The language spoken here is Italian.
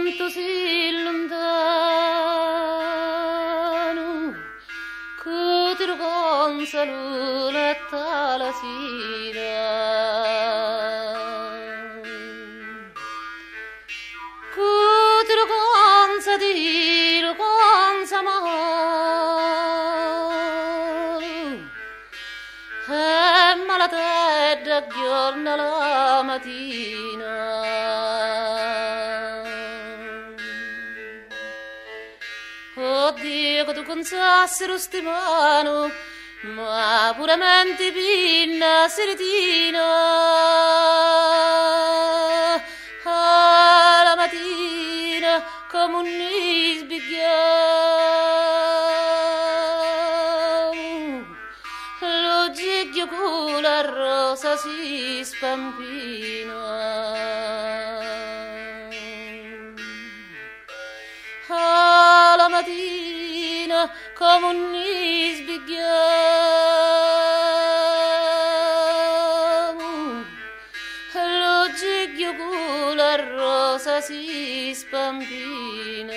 canto sì lontano che ti riconsa l'uletta la sera che ti riconsa male ma la terra giorna la mattina oddio che tu consassero sti mano ma puramente pinna seritina alla mattina come un sbighiamo lo giglio con la rosa si spampina alla mattina come un sbighiamo lo giglio con la rosa si spampina